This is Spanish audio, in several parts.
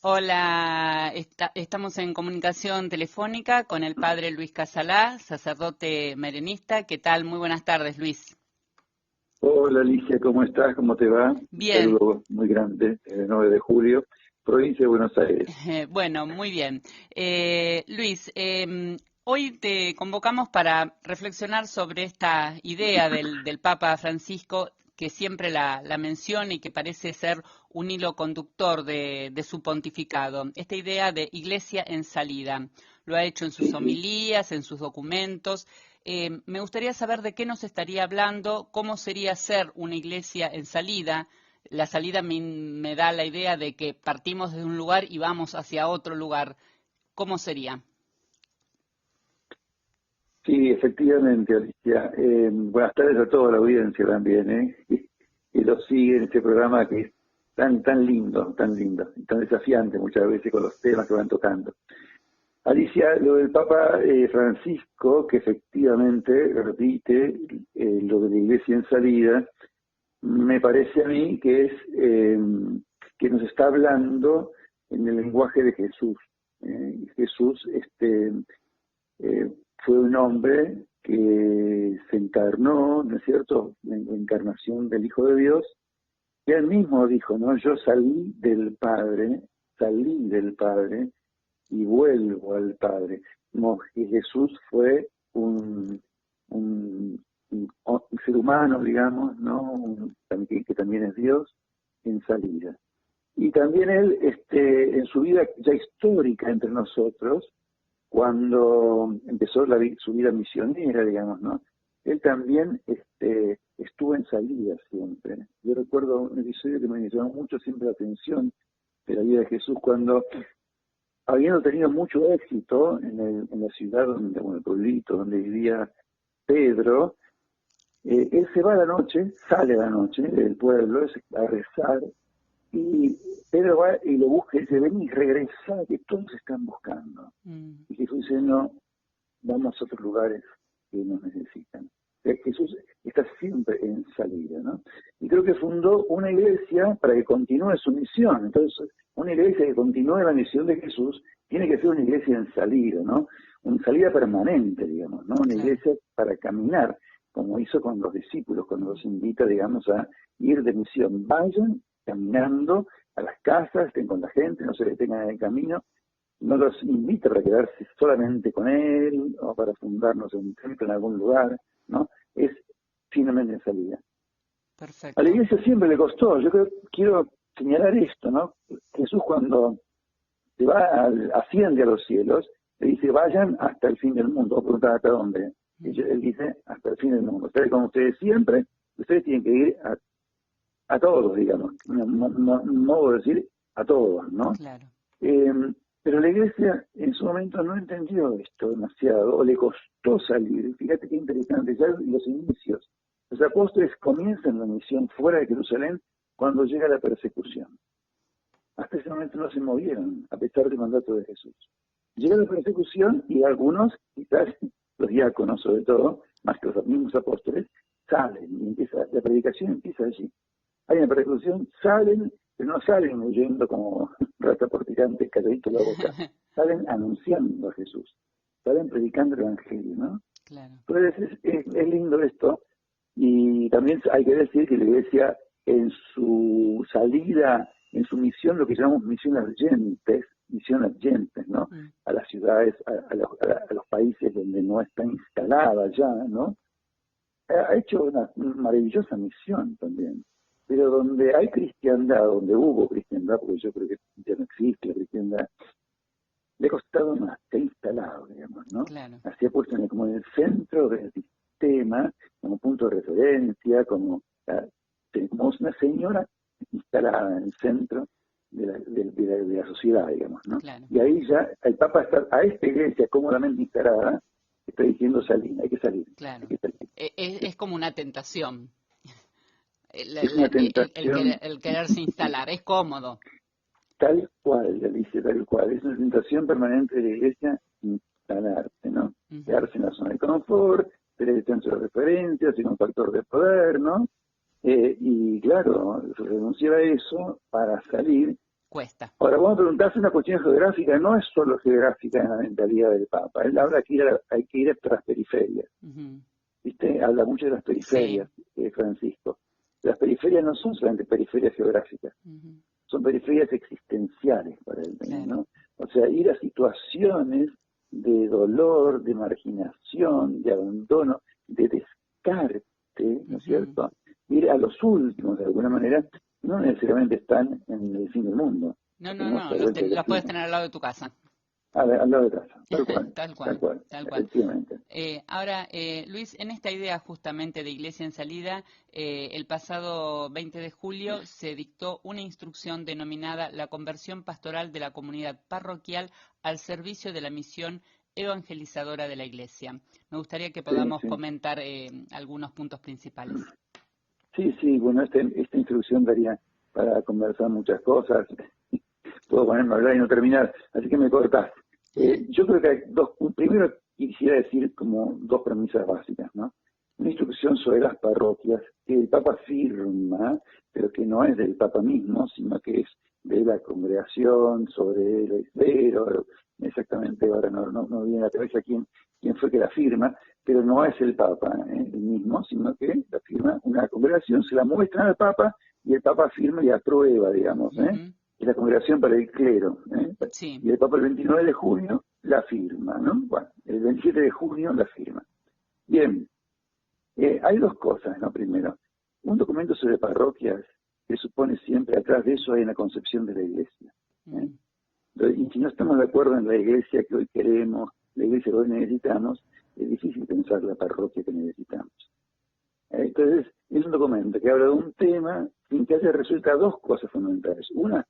Hola, estamos en comunicación telefónica con el padre Luis Casalá, sacerdote merenista. ¿Qué tal? Muy buenas tardes, Luis. Hola Alicia, ¿cómo estás? ¿Cómo te va? Un Bien, saludo muy grande, el 9 de julio, provincia de Buenos Aires. bueno, muy bien. Luis, hoy te convocamos para reflexionar sobre esta idea del Papa Francisco, que siempre la menciona y que parece ser un hilo conductor de su pontificado. Esta idea de iglesia en salida. Lo ha hecho en sus Sí, sí. homilías, en sus documentos. Me gustaría saber de qué nos estaría hablando, cómo sería ser una iglesia en salida. La salida me da la idea de que partimos de un lugar y vamos hacia otro lugar. ¿Cómo sería? Sí, efectivamente, Alicia. Buenas tardes a toda la audiencia también, ¿eh? Y lo sigue en este programa que es tan lindo, tan desafiante muchas veces con los temas que van tocando. Alicia, lo del Papa Francisco, que efectivamente repite lo de la iglesia en salida, me parece a mí que es que nos está hablando en el lenguaje de Jesús. Jesús fue un hombre que se encarnó, ¿no es cierto?, en la encarnación del Hijo de Dios, y él mismo dijo, ¿no? Yo salí del Padre y vuelvo al Padre. Como que Jesús fue un, un ser humano, digamos, ¿no? Que también es Dios, en salida. Y también él, en su vida ya histórica entre nosotros, cuando empezó su vida misionera, digamos, ¿no? Él también estuvo en salida siempre. Yo recuerdo un episodio que me llamó mucho siempre la atención de la vida de Jesús, cuando, habiendo tenido mucho éxito en la ciudad, el pueblito donde vivía Pedro, él se va a la noche, sale a la noche del pueblo a rezar, y Pedro va y lo busca y dice, vení, regresa, que todos están buscando. Mm. Y Jesús dice, no, vamos a otros lugares que nos necesitan. Jesús está siempre en salida, ¿no? Y creo que fundó una iglesia para que continúe su misión. Entonces, una iglesia que continúe la misión de Jesús tiene que ser una iglesia en salida, ¿no? Una salida permanente, digamos, ¿no? Una Claro. iglesia para caminar, como hizo con los discípulos, cuando los invita, digamos, a ir de misión. Vayan caminando a las casas, estén con la gente, no se detengan en el camino, no los invita para quedarse solamente con él o para fundarnos un templo en algún lugar, ¿no? Es finalmente en salida. A la Perfecto. iglesia siempre le costó, quiero señalar esto, ¿no? Jesús cuando asciende a los cielos, le dice, vayan hasta el fin del mundo, o preguntar hasta dónde. Él dice, hasta el fin del mundo. Ustedes, como ustedes siempre, ustedes tienen que ir a todos, digamos, un modo de decir a todos, ¿no? Claro. Eh, pero la iglesia en su momento no entendió esto demasiado, o le costó salir. Fíjate qué interesante, ya los inicios. Los apóstoles comienzan la misión fuera de Jerusalén cuando llega la persecución. Hasta ese momento no se movieron, a pesar del mandato de Jesús. Llega la persecución y algunos, quizás los diáconos sobre todo, más que los mismos apóstoles, salen y la predicación empieza allí. Hay una persecución, salen, pero no salen huyendo como rata por tirante, calladito la boca. Salen anunciando a Jesús, salen predicando el Evangelio, ¿no? Claro. Entonces es lindo esto, y también hay que decir que la Iglesia en su salida, en su misión, lo que llamamos misión argentes, ¿no? Mm. A las ciudades, a los países donde no está instalada ya, ¿no? Ha hecho una maravillosa misión también. Pero donde hay cristiandad, donde hubo cristiandad, porque yo creo que ya no existe la cristiandad, le ha costado más, se ha instalado, digamos, ¿no? Claro. Así ha puesto como en el centro del sistema, como punto de referencia, como una señora instalada en el centro de la sociedad, digamos, ¿no? Claro. Y ahí ya el Papa está a esta iglesia cómodamente instalada, está diciendo salir, hay que salir, hay Claro. que salir. Es como una tentación. Es una tentación El quererse instalar. Es cómodo. tal cual, Alicia, tal cual. Es una tentación permanente de la iglesia instalarse, ¿no? Ujú. Quedarse en la zona de confort, tener el centro de referencia, ser un factor de poder, ¿no? Y claro, renunciar a eso para salir cuesta. Ahora, vos me preguntás una cuestión geográfica, no es solo geográfica en la mentalidad del Papa. Él habla que hay que ir a las periferias. ¿Viste? Habla mucho de las periferias, Francisco. Las periferias no son solamente periferias geográficas, son periferias existenciales para él, ¿no? O sea, ir a situaciones de dolor, de marginación, de abandono, de descarte, ¿no es cierto? Ir a los últimos, de alguna manera, no necesariamente están en el fin del mundo. No, los puedes tener al lado de tu casa. Al lado de casa, tal cual. Tal cual. Efectivamente. Ahora, Luis, en esta idea justamente de Iglesia en Salida, el pasado 20 de julio se dictó una instrucción denominada La conversión pastoral de la comunidad parroquial al servicio de la misión evangelizadora de la Iglesia. Me gustaría que podamos comentar algunos puntos principales. Sí, bueno, esta instrucción daría para conversar muchas cosas. Puedo ponerme a hablar y no terminar, así que me cortás. Yo creo que hay primero quisiera decir como dos premisas básicas, ¿no? Una instrucción sobre las parroquias que el Papa firma, pero que no es del Papa mismo, sino que es de la congregación, sobre el esfero, exactamente, ahora no viene a la cabeza quién fue que la firma, pero no es el Papa el mismo, sino que la firma una congregación, se la muestran al Papa y el Papa firma y aprueba, digamos, es la congregación para el clero, Sí. Y el Papa el 29 de junio la firma, ¿no? Bueno, el 27 de junio la firma. Bien, hay dos cosas, ¿no? Primero, un documento sobre parroquias que supone siempre, atrás de eso hay una concepción de la Iglesia. Y si no estamos de acuerdo en la Iglesia que hoy queremos, la Iglesia que hoy necesitamos, es difícil pensar la parroquia que necesitamos. Entonces, es un documento que habla de un tema sin que haya resuelta dos cosas fundamentales. Una,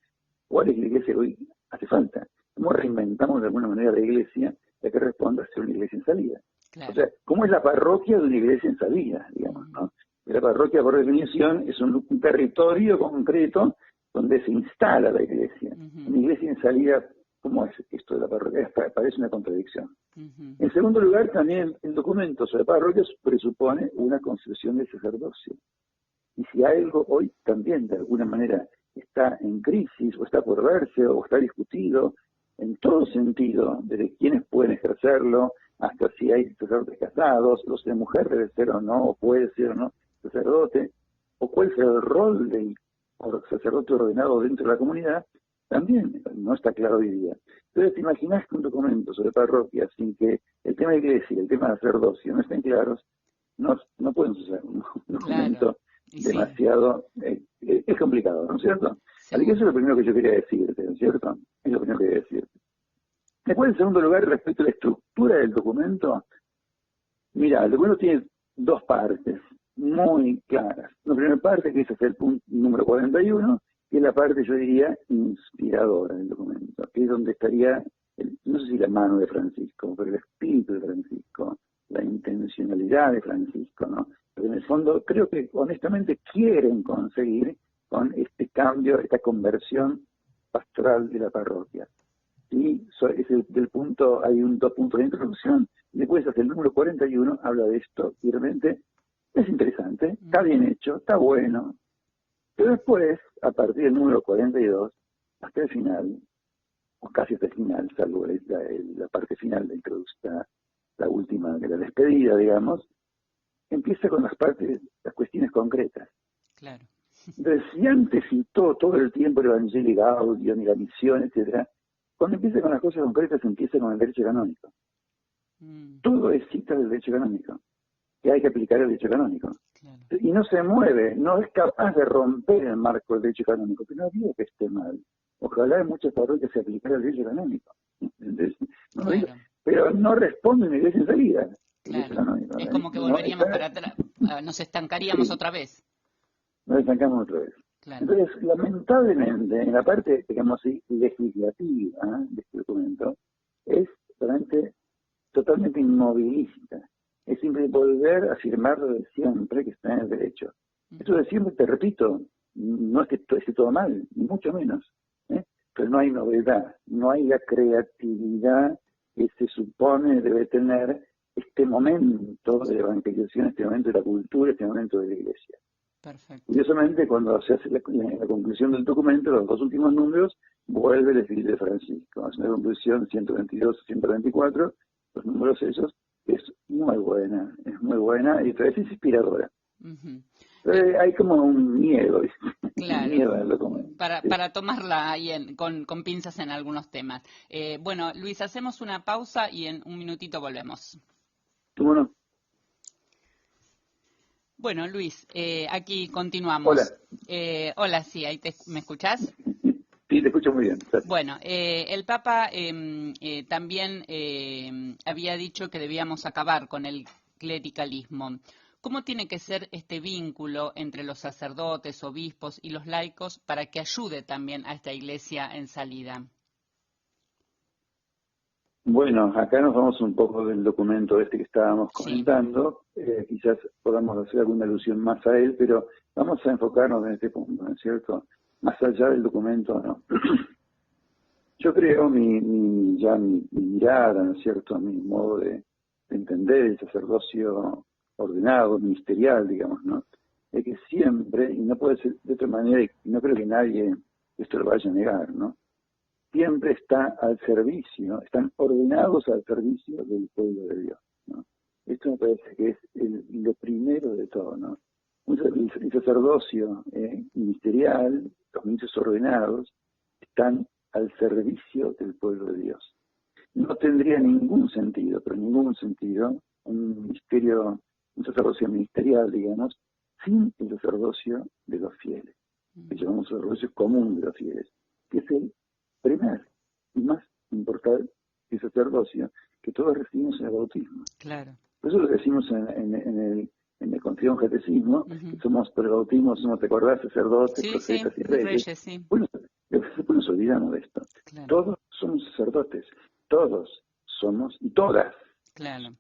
¿cuál es la Iglesia que hoy hace falta? ¿Cómo reinventamos de alguna manera la Iglesia para que responda a ser una Iglesia en salida? Claro. O sea, ¿cómo es la parroquia de una Iglesia en salida, digamos, ¿no? Y la parroquia, por definición, es un territorio concreto donde se instala la Iglesia. Una Iglesia en salida, ¿cómo es esto de la parroquia? Parece una contradicción. En segundo lugar, también el documento sobre parroquias presupone una concepción de sacerdocio. Y si algo hoy también, de alguna manera, está en crisis, o está por verse, o está discutido, en todo sentido, desde quiénes pueden ejercerlo, hasta si hay sacerdotes casados, o si la mujer debe ser o no, o puede ser o no sacerdote, o cuál es el rol del sacerdote ordenado dentro de la comunidad, también no está claro hoy día. Entonces, ¿te imaginas que un documento sobre parroquias sin que el tema de iglesia y el tema de sacerdocio no estén claros, no pueden ser un documento demasiado... es complicado, ¿no es cierto? Así que eso es lo primero que yo quería decirte, ¿no es cierto? Es lo primero que quería decirte. Después, en segundo lugar, respecto a la estructura del documento, mira, el documento tiene dos partes muy claras. La primera parte, que ese es el punto número 41, que es la parte, yo diría, inspiradora del documento, que es donde estaría, no sé si la mano de Francisco, pero el espíritu de Francisco, la intencionalidad de Francisco, ¿no? Porque en el fondo creo que honestamente quieren conseguir con este cambio, esta conversión pastoral de la parroquia. Y es del punto, hay dos puntos de introducción, y después hasta el número 41 habla de esto, y realmente es interesante, está bien hecho, está bueno, pero después, a partir del número 42, hasta el final, o casi hasta el final, salvo la parte final de introducción, la última de la despedida, digamos, empieza con las cuestiones concretas. Claro. Entonces, si antes citó todo el tiempo el Evangelio Gaudium y la misión, etcétera, cuando empieza con las cosas concretas, empieza con el derecho canónico. Todo es cita del derecho canónico, que hay que aplicar el derecho canónico. Claro. Y no se mueve, no es capaz de romper el marco del derecho canónico, pero no digo que esté mal. Ojalá en muchas parroquias se aplicara el derecho canónico. Entonces, no digo, pero no responde una iglesia en salida. Claro. Es como que volveríamos para atrás, nos estancaríamos otra vez. Nos estancamos otra vez. Claro. Entonces, lamentablemente, en la parte, digamos así, legislativa de este documento, es realmente totalmente inmovilista. Es siempre volver a afirmar lo de siempre que está en el derecho. Esto de siempre, te repito, no es que esté todo mal, ni mucho menos. Pero no hay novedad, no hay la creatividad que se supone debe tener este momento de la evangelización, este momento de la cultura, este momento de la iglesia. Perfecto. Curiosamente, cuando se hace la conclusión del documento, los 2 últimos números, vuelve el espíritu de Francisco. Es una conclusión 122 124, los números esos, es muy buena y otra vez es inspiradora. Uh-huh. Hay como un miedo, claro, un miedo en el documento. Para tomarla ahí con pinzas en algunos temas. Bueno, Luis, hacemos una pausa y en un minutito volvemos. ¿Cómo no? Bueno, Luis, aquí continuamos. Hola. Hola, sí, ahí ¿me escuchás? Sí, te escucho muy bien. Bueno, el Papa también había dicho que debíamos acabar con el clericalismo. ¿Cómo tiene que ser este vínculo entre los sacerdotes, obispos y los laicos para que ayude también a esta iglesia en salida? Bueno, acá nos vamos un poco del documento este que estábamos comentando. Sí. Quizás podamos hacer alguna alusión más a él, pero vamos a enfocarnos en este punto, ¿no es cierto? Más allá del documento, no. Yo creo mi mirada, ¿no es cierto?, mi modo de entender el sacerdocio ordenado, ministerial, digamos, ¿no? Es que siempre, y no puede ser de otra manera, y no creo que nadie esto lo vaya a negar, ¿no? Siempre está al servicio, están ordenados al servicio del pueblo de Dios, ¿no? Esto me parece que es lo primero de todo, ¿no? El sacerdocio ministerial, los ministros ordenados, están al servicio del pueblo de Dios. No tendría ningún sentido, pero ningún sentido, un sacerdocio ministerial, digamos, sin el sacerdocio de los fieles, que llamamos sacerdocio común de los fieles, que es el primer y más importante sacerdocio que todos recibimos en el bautismo. Claro. Por eso lo decimos en el Confesión Catecismo, que somos por el bautismo, somos, ¿te acordás? Sacerdotes, profetas y reyes. Sí. Bueno, después nos olvidamos de esto. Claro. Todos somos sacerdotes, todos somos, y todas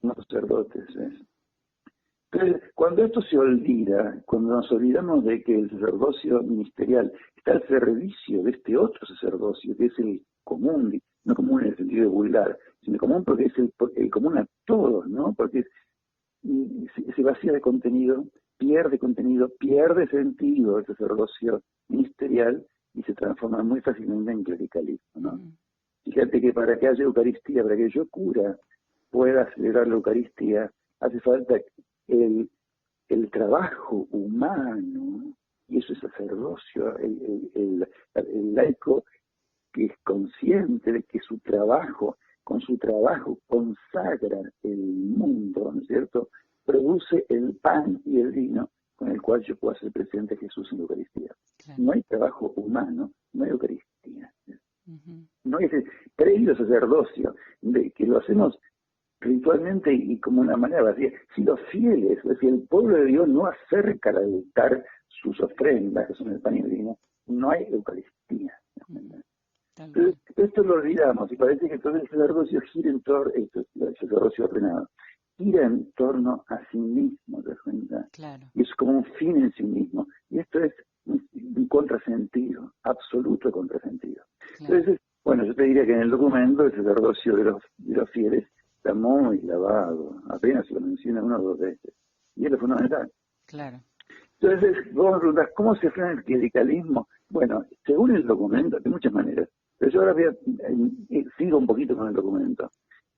somos sacerdotes. Entonces, cuando esto se olvida, cuando nos olvidamos de que el sacerdocio ministerial está al servicio de este otro sacerdocio, que es el común, no común en el sentido de vulgar, sino común porque es el común a todos, ¿no? Porque se vacía de contenido, pierde sentido el sacerdocio ministerial y se transforma muy fácilmente en clericalismo, ¿no? Fíjate que para que haya Eucaristía, para que yo cura pueda celebrar la Eucaristía, hace falta el trabajo humano, y eso es sacerdocio, el laico que es consciente de que con su trabajo consagra el mundo, ¿no es cierto? Produce el pan y el vino con el cual yo puedo hacer presente a Jesús en la Eucaristía. Claro. No hay trabajo humano, no hay Eucaristía. No hay ese previo sacerdocio, de que lo hacemos ritualmente y como una manera vacía. Si los fieles, es decir, el pueblo de Dios no acerca al altar sus ofrendas, que son el pan y el vino, no hay Eucaristía. Entonces, esto lo olvidamos y parece que entonces el sacerdocio gira en torno, el sacerdocio ordenado, gira en torno a sí mismo, ¿te das cuenta? Claro. Y es como un fin en sí mismo. Y esto es un contrasentido, absoluto contrasentido. Claro. Entonces, bueno, yo te diría que en el documento el sacerdocio de los fieles está muy lavado, apenas se lo menciona 1 o 2 veces. Y es lo fundamental. Claro. Entonces, vos me preguntás, ¿cómo se frena el clericalismo? Bueno, según el documento, de muchas maneras, pero yo ahora sigo un poquito con el documento.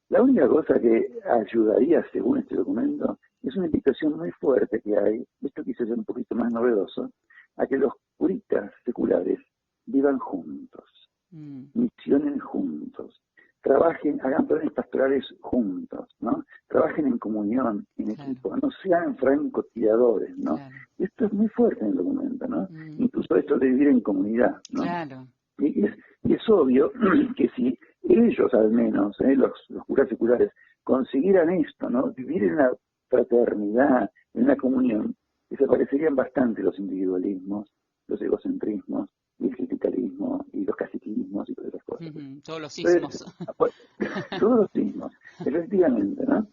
La única cosa que ayudaría, según este documento, es una invitación muy fuerte que hay, esto quizás sea un poquito más novedoso, a que los curitas seculares vivan juntos, misionen juntos, trabajen, hagan planes pastorales juntos, ¿no? Trabajen en comunión, en equipo, no sean francotiradores, ¿no? Claro. Esto es muy fuerte en el documento, ¿no? Incluso esto de vivir en comunidad, ¿no? Claro. Y es obvio que si ellos, al menos, los curas seculares, consiguieran esto, ¿no? Vivir en una fraternidad, en una comunión, desaparecerían bastante los individualismos, los egocentrismos, y el criticalismo, y los caciquismos, y todas esas cosas. Todos los sismos. Todos los sismos, efectivamente, ¿no?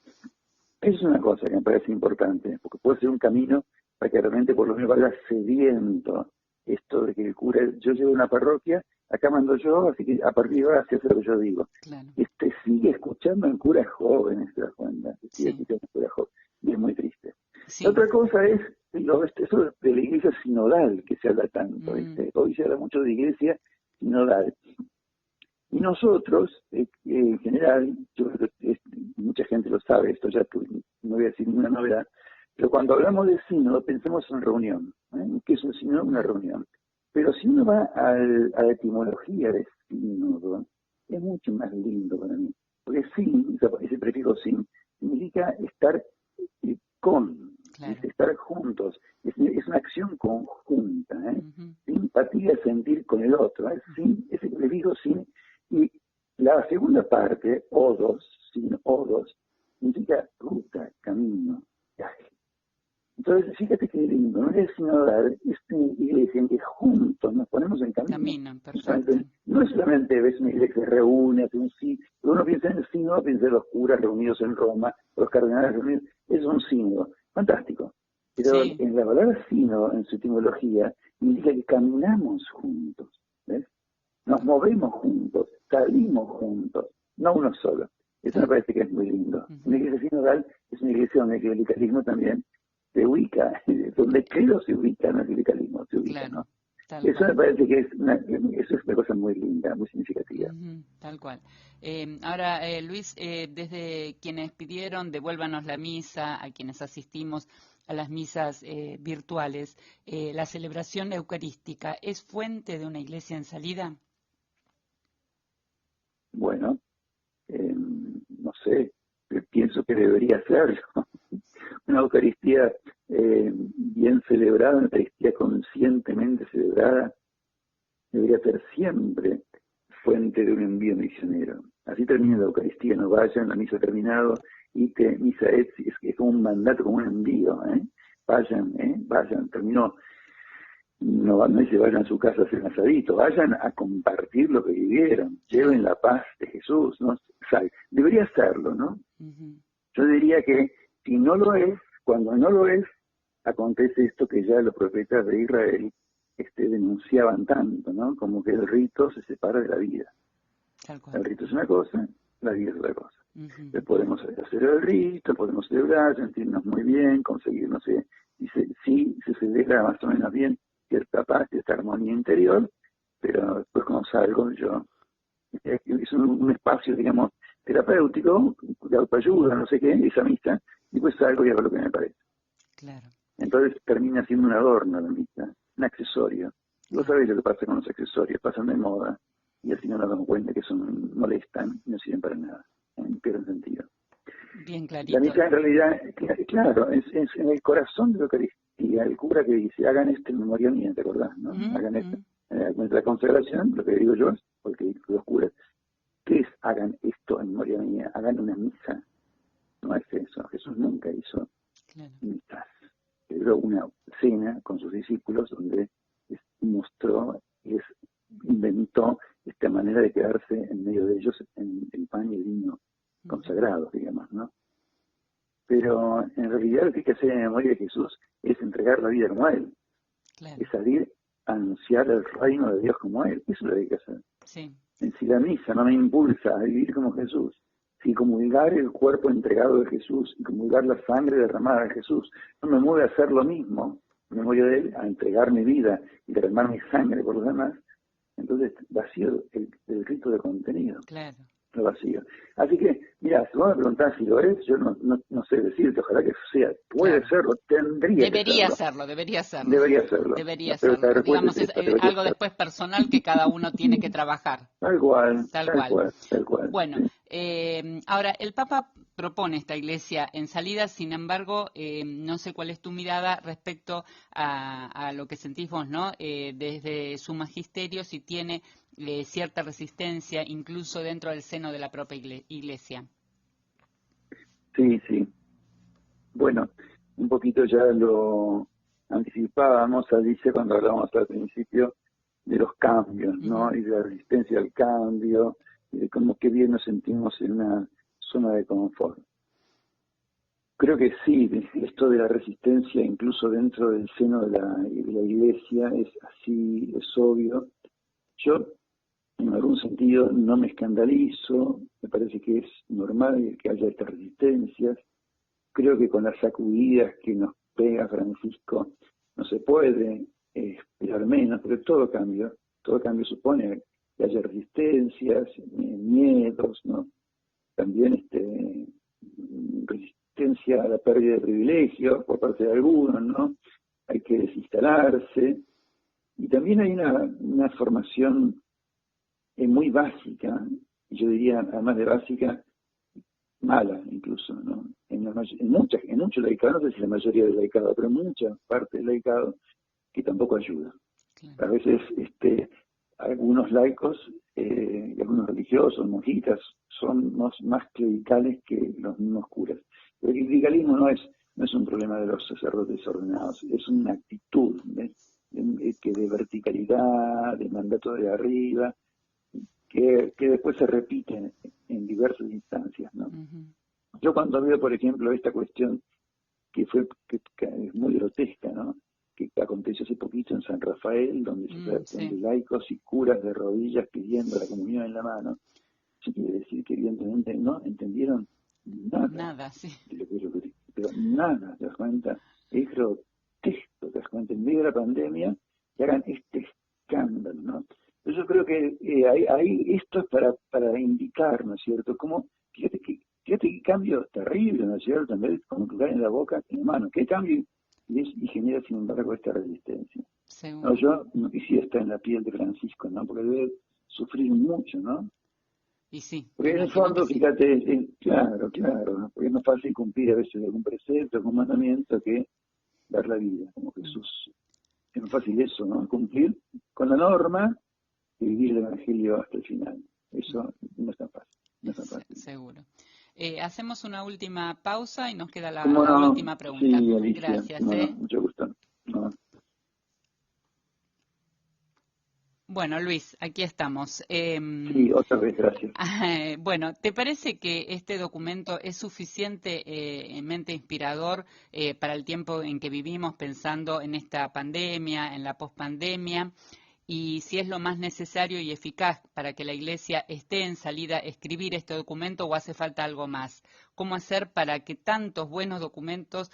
Eso es una cosa que me parece importante, porque puede ser un camino para que realmente por lo menos vaya cediendo esto de que el cura, yo llevo una parroquia, acá mando yo, así que a partir de ahora se hace lo que yo digo. Claro. Sigue escuchando en curas jóvenes, te das cuenta, sigue escuchando en curas jóvenes, y es muy triste. Sí. La otra cosa es eso de la iglesia sinodal que se habla tanto, hoy se habla mucho de iglesia sinodal. Y nosotros, en general, yo creo que mucha gente lo sabe, esto ya no voy a decir ninguna novedad, pero cuando hablamos de sínodo pensemos en reunión. ¿Qué es un sínodo? Una reunión. Pero si uno va a la etimología de sínodo, es mucho más lindo para mí. Porque sin, ese prefijo sin, significa estar con, claro. estar juntos. Es una acción conjunta. Simpatía, sentir con el otro. Sin, ese prefijo sin. Y la segunda parte, odos, sin odos, significa ruta, camino, viaje. Entonces, fíjate qué lindo, no es sinodal, es una iglesia en que juntos nos ponemos en camino. Camino, perfecto. No es solamente ves una iglesia que se reúne, hace un sí, uno piensa en el sínodo, piensa en los curas reunidos en Roma, los cardenales reunidos, es un sínodo, fantástico. Pero sí. en la palabra sínodo, en su etimología, significa que caminamos juntos, ¿ves? Nos movemos juntos, salimos juntos, no uno solo. Eso me parece que es muy lindo. Una iglesia sinodal es una iglesia donde el clericalismo también se ubica, donde el clero se ubica, no el clericalismo se ubica, claro, ¿no? Eso me parece que eso es una cosa muy linda, muy significativa. Tal cual. Ahora, Luis, desde quienes pidieron devuélvanos la misa, a quienes asistimos a las misas virtuales, ¿la celebración eucarística es fuente de una iglesia en salida? Bueno, no sé, pienso que debería serlo. Una Eucaristía bien celebrada, una Eucaristía conscientemente celebrada, debería ser siempre fuente de un envío misionero. Así termina la Eucaristía, no vayan, la misa ha terminado, y que misa es como un mandato, como un envío, vayan, terminó. No dice vayan a su casa a hacer un asadito, vayan a compartir lo que vivieron, lleven la paz de Jesús, ¿no? O sea, debería hacerlo, ¿no? Yo diría que si no lo es, cuando no lo es, acontece esto que ya los profetas de Israel denunciaban tanto, ¿no? Como que el rito se separa de la vida. El rito es una cosa, la vida es otra cosa. Podemos hacer el rito, podemos celebrar, sentirnos muy bien, conseguir, no sé, si se celebra más o menos bien cierta paz, cierta armonía interior, pero después cuando salgo yo, es un espacio, digamos, terapéutico, de autoayuda, no sé qué, esa misa, y pues salgo y hago lo que me parece. Claro. Entonces termina siendo un adorno la misa, un accesorio. Y vos sabés lo que pasa con los accesorios, pasan de moda, y así no nos damos cuenta que molestan y no sirven para nada, pierden sentido. Bien clarito. La misa en realidad, claro, es en el corazón de la Eucaristía, el cura que dice, hagan esto en memoria mía, ¿te acordás? ¿No? Hagan esto. En la consagración, lo que digo yo, porque los curas, ¿qué es hagan esto en memoria mía? Hagan una misa. No es eso. Jesús nunca hizo misas. Celebró una cena con sus discípulos donde mostró, inventó esta manera de quedarse en medio de ellos en el pan y el vino consagrados, digamos, ¿no? Pero en realidad lo que hay que hacer en memoria de Jesús es entregar la vida como Él. Es salir a anunciar el reino de Dios como Él. Eso es lo que hay que hacer. Sí. Si la misa no me impulsa a vivir como Jesús, si comulgar el cuerpo entregado de Jesús y comulgar la sangre derramada de Jesús no me mueve a hacer lo mismo, en memoria de Él, a entregar mi vida y derramar mi sangre por los demás, entonces vacío el rito de contenido. Claro. Lo vacío. Así que, mira, si vos me preguntás si lo es, yo no sé decirte, ojalá que sea, puede serlo, debería serlo. Debería serlo. Digamos, es algo después personal que cada uno tiene que trabajar. Tal cual. Bueno, ahora, el Papa propone esta iglesia en salida, sin embargo, no sé cuál es tu mirada respecto a lo que sentís vos, ¿no? Desde su magisterio, si tiene cierta resistencia, incluso dentro del seno de la propia iglesia. Sí. Bueno, un poquito ya lo anticipábamos, Alicia, cuando hablábamos al principio de los cambios, ¿no? Y de la resistencia al cambio, y de cómo qué bien nos sentimos en una zona de confort. Creo que sí, esto de la resistencia, incluso dentro del seno de la iglesia, es así, es obvio. Yo, en algún sentido, no me escandalizo, me parece que es normal que haya estas resistencias. Creo que con las sacudidas que nos pega Francisco, no se puede esperar menos, pero todo cambio supone que haya resistencias, miedos, ¿no? También resistencia a la pérdida de privilegios por parte de algunos, ¿no? Hay que desinstalarse. Y también hay una formación muy básica, y yo diría, además de básica, mala incluso, ¿no? En muchos laicados, no sé si la mayoría del laicado, pero en mucha parte del laicado, que tampoco ayuda. Claro. A veces algunos laicos y algunos religiosos, monjitas, son más clericales que los mismos curas. El clericalismo no es un problema de los sacerdotes ordenados, es una actitud que de verticalidad, de mandato de arriba, que después se repite en diversas instancias, ¿no? Uh-huh. Yo cuando veo, por ejemplo, esta cuestión que es muy grotesca, ¿no? Que aconteció hace poquito en San Rafael, donde donde laicos y curas de rodillas pidiendo la comunión en la mano. Eso quiere decir que evidentemente no entendieron nada Sí. de lo que pero nada, ¿te das cuenta? Es grotesco, ¿te das cuenta? En medio de la pandemia que hagan este escándalo, ¿no? Yo creo que ahí esto es para indicar, ¿no es cierto? Como, fíjate qué cambio terrible, ¿no es cierto? En vez de como que cae en la boca, en la mano. ¿Qué cambio? Y genera, sin embargo, esta resistencia. No, yo no quisiera estar en la piel de Francisco, ¿no? Porque debe sufrir mucho, ¿no? Y sí. Porque en el fondo, fíjate, claro, porque es más fácil cumplir a veces algún precepto, algún mandamiento que dar la vida, como Jesús. Es más fácil eso, ¿no? Cumplir con la norma y vivir el Evangelio hasta el final. Eso no es tan fácil. No es tan fácil. Seguro. Hacemos una última pausa y nos queda la no? última pregunta. Sí, Alicia. Gracias. Mucho gusto. No. Bueno, Luis, aquí estamos. Sí, otra vez, gracias. Bueno, ¿te parece que este documento es suficientemente inspirador para el tiempo en que vivimos, pensando en esta pandemia, en la pospandemia? Y si es lo más necesario y eficaz para que la Iglesia esté en salida a escribir este documento, o hace falta algo más. ¿Cómo hacer para que tantos buenos documentos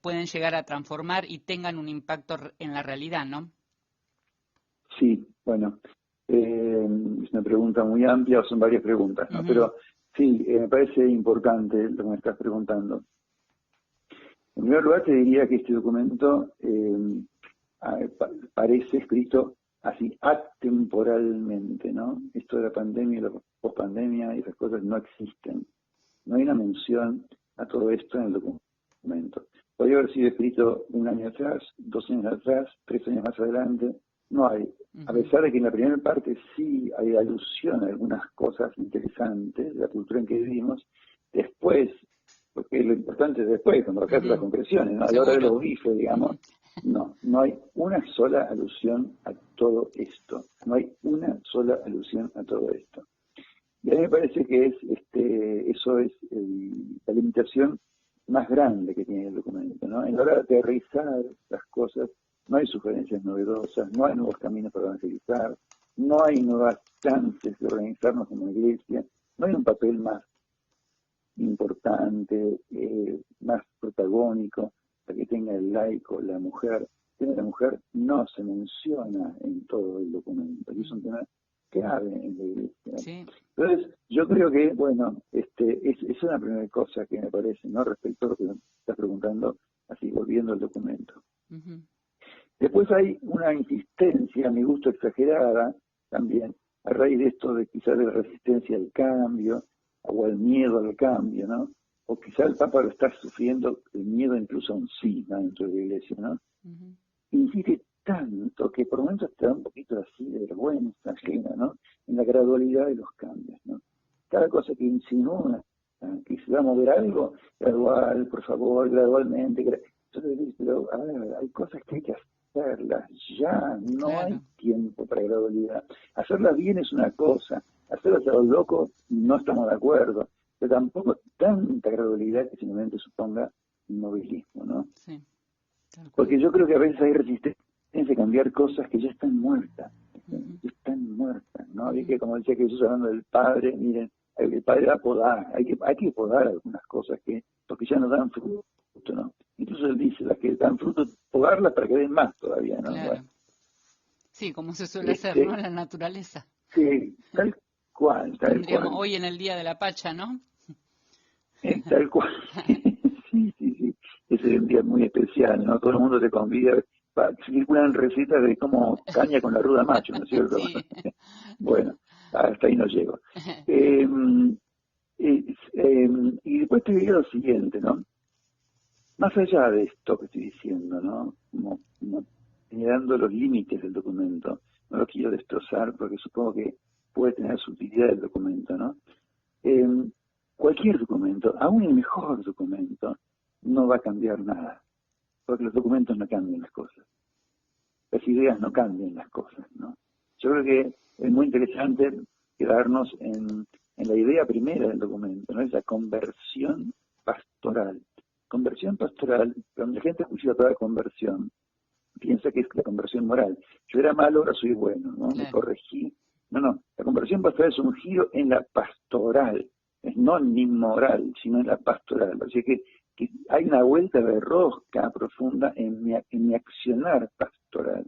puedan llegar a transformar y tengan un impacto en la realidad, ¿no? Sí, bueno, es una pregunta muy amplia, o son varias preguntas, ¿no? Pero sí, me parece importante lo que me estás preguntando. En primer lugar, te diría que este documento parece escrito así atemporalmente, ¿no? Esto de la pandemia y la pospandemia y esas cosas no existen. No hay una mención a todo esto en el documento. Podría haber sido escrito 1 año atrás, 2 años atrás, 3 años más adelante. No hay. A pesar de que en la primera parte sí hay alusión a algunas cosas interesantes de la cultura en que vivimos, después, porque lo importante es después, cuando acá las concreciones, ¿no? A la hora de los bifes, digamos, no hay una sola alusión a todo esto. No hay una sola alusión a todo esto. Y a mí me parece que eso es la limitación más grande que tiene el documento, ¿no? En la hora de aterrizar las cosas, no hay sugerencias novedosas, no hay nuevos caminos para evangelizar, no hay nuevas chances de organizarnos como iglesia, no hay un papel más importante, más protagónico, para que tenga el laico, la mujer. El tema de la mujer no se menciona en todo el documento, y es un tema clave en la iglesia. Sí. Entonces, yo creo que, bueno, es una primera cosa que me parece, ¿no? Respecto a lo que me estás preguntando, así volviendo al documento. Después hay una insistencia, a mi gusto exagerada, también, a raíz de esto de quizás de la resistencia al cambio, o al miedo al cambio, ¿no? O quizás el Papa lo está sufriendo, el miedo incluso a un sí, ¿no? Dentro de la Iglesia, ¿no? Insiste tanto que por momentos te da un poquito así de vergüenza ajena, ¿no? En la gradualidad de los cambios, ¿no? Cada cosa que insinúa que se va a mover algo, gradual, por favor, gradualmente. Entonces, pero, a ver, hay cosas que hay que hacerlas ya, no hay tiempo para gradualidad. Hacerlas bien es una cosa, hacerlas a los locos no estamos de acuerdo, pero tampoco tanta gradualidad que simplemente suponga inmovilismo, ¿no? Sí. Porque yo creo que a veces hay resistencia a cambiar cosas que ya están muertas, están muertas, ¿no? Y que, como decía Jesús hablando del Padre, miren, el Padre va a podar, hay que podar algunas cosas porque ya no dan fruto, ¿no? Incluso él dice, las que dan fruto, podarlas para que den más todavía, ¿no? Claro. Bueno, Sí, como se suele hacer, ¿no? En la naturaleza. sí, tal cual, tal Tendríamos cual. hoy en el Día de la Pacha, ¿no? Tal cual. Sí, sí, sí. Ese es un día muy especial, ¿no? Todo el mundo te convida. Circulan recetas de como caña con la ruda macho, ¿no es cierto? Sí. Bueno, hasta ahí no llego. Eh, y después te diría lo siguiente, ¿no? Más allá de esto que estoy diciendo, ¿no? Como señalando los límites del documento, no lo quiero destrozar porque supongo que puede tener su utilidad el documento, ¿no? Eh, Cualquier documento, aún el mejor documento, no va a cambiar nada, porque los documentos no cambian las cosas, las ideas no cambian las cosas, ¿no? Yo creo que es muy interesante quedarnos en la idea primera del documento, ¿no? Es la conversión pastoral. Conversión pastoral, cuando la gente escucha la palabra conversión, piensa que es la conversión moral. Yo era malo, ahora soy bueno, ¿no? Me Claro. corregí. No, no, la conversión pastoral es un giro en la pastoral, es no ni moral, sino en la pastoral. Así que hay una vuelta de rosca profunda en mi accionar pastoral.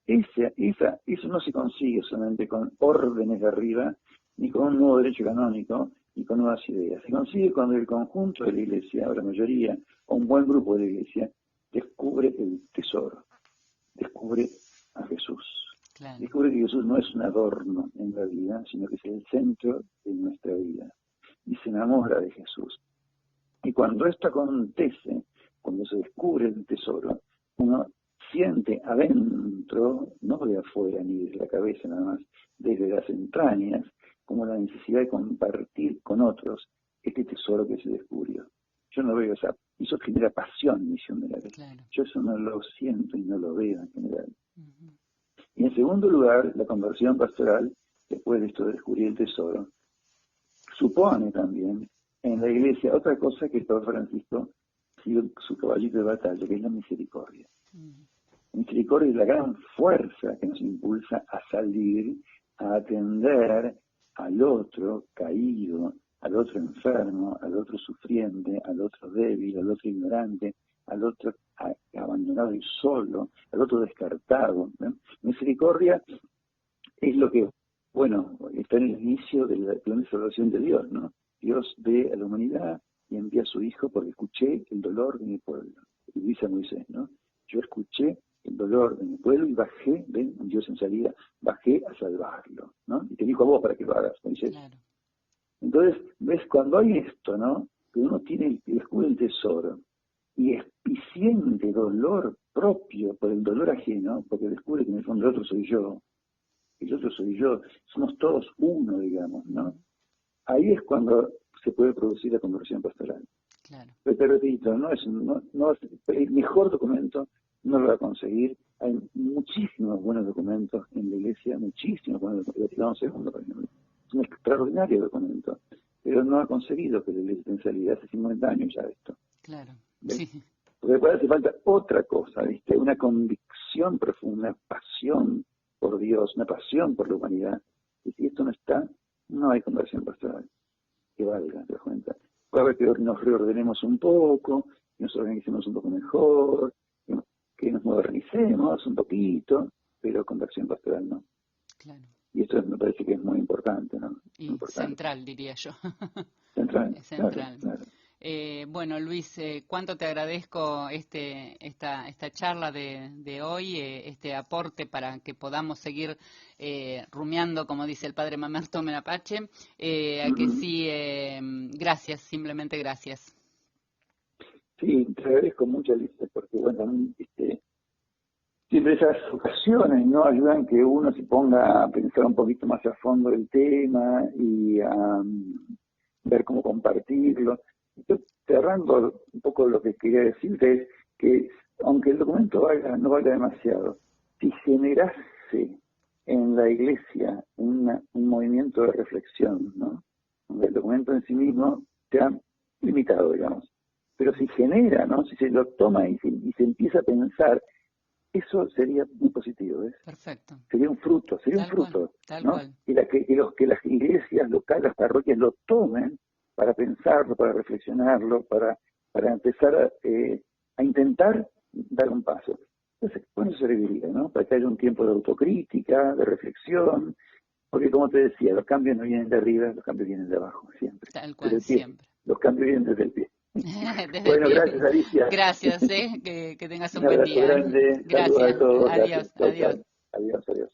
Eso no se consigue solamente con órdenes de arriba, ni con un nuevo derecho canónico, ni con nuevas ideas. Se consigue cuando el conjunto de la Iglesia, o la mayoría, o un buen grupo de la Iglesia, descubre el tesoro, descubre a Jesús. Claro. Descubre que Jesús no es un adorno en la vida, sino que es el centro de nuestra vida. Y se enamora de Jesús. Y cuando esto acontece, cuando se descubre el tesoro, uno siente adentro, no de afuera ni de la cabeza nada más, desde las entrañas, como la necesidad de compartir con otros este tesoro que se descubrió. Yo no veo eso genera pasión misionera. Claro. Yo eso no lo siento y no lo veo en general. Uh-huh. Y en segundo lugar, la conversión pastoral, después de esto de descubrir el tesoro, supone también en la iglesia otra cosa que el Papa Francisco sigue su caballito de batalla, que es la misericordia. Uh-huh. La misericordia es la gran fuerza que nos impulsa a salir, a atender al otro caído, al otro enfermo, al otro sufriente, al otro débil, al otro ignorante, al otro abandonado y solo, al otro descartado. Misericordia es lo que, bueno, está en el inicio del plan de salvación de Dios, ¿no? Dios ve a la humanidad y envía a su Hijo porque escuché el dolor de mi pueblo. Y dice a Moisés, ¿no? Yo escuché el dolor de mi pueblo y bajé, ven, Dios en salida, bajé a salvarlo, ¿no? Y te dijo a vos para que lo hagas, Moisés. Claro. Entonces, ves, cuando hay esto, ¿no? Que uno descubre el tesoro y siente dolor propio por el dolor ajeno, porque descubre que en el fondo el otro soy yo, el otro soy yo, somos todos uno, digamos, ¿no? Ahí es cuando se puede producir la conversión pastoral. Claro. Pero te repito, el mejor documento no lo va a conseguir. Hay muchísimos buenos documentos en la Iglesia, muchísimos buenos documentos. El Vaticano II, por ejemplo, es un extraordinario documento, pero no ha conseguido que la Iglesia esté en salida. Hace 50 años ya esto. Claro. ¿Ves? Sí. Porque después hace falta otra cosa, ¿viste? Una convicción profunda, una pasión por Dios, una pasión por la humanidad. Y si esto no está, no hay conversión pastoral que valga, te das cuenta. Puede haber que nos reordenemos un poco, que nos organicemos un poco mejor, que nos modernicemos un poquito, pero conversión pastoral no. Claro. Y esto me parece que es muy importante, ¿no? Y Importante. central, diría yo. Central, Es claro, central. claro. Bueno, Luis, cuánto te agradezco esta charla de hoy, este aporte para que podamos seguir rumiando, como dice el padre Mamerto Menapache. A que Uh-huh. sí, gracias, simplemente gracias. Sí, te agradezco mucho, Alicia, porque bueno, siempre esas ocasiones no ayudan que uno se ponga a pensar un poquito más a fondo el tema y a ver cómo compartirlo. Yo, cerrando un poco lo que quería decirte es que aunque el documento no valga demasiado, si generase en la Iglesia un movimiento de reflexión, ¿no? El documento en sí mismo sea limitado, digamos, pero si genera, ¿no? Si se lo toma y se empieza a pensar, eso sería muy positivo, ¿ves? Perfecto. Sería un fruto, Tal ¿no? cual. Que las iglesias locales, las parroquias lo tomen para pensarlo, para reflexionarlo, para empezar a intentar dar un paso. Entonces, bueno, eso serviría, ¿no? Para que haya un tiempo de autocrítica, de reflexión, porque como te decía, los cambios no vienen de arriba, los cambios vienen de abajo, siempre. Tal Desde cual, el pie. siempre. Los cambios vienen desde el pie. Desde el Bueno, pie. gracias, Alicia. Gracias, que tengas un Un buen abrazo día. grande. Saludos a Gracias. todos. Adiós, Gracias. Chao, adiós. chao. Adiós, adiós.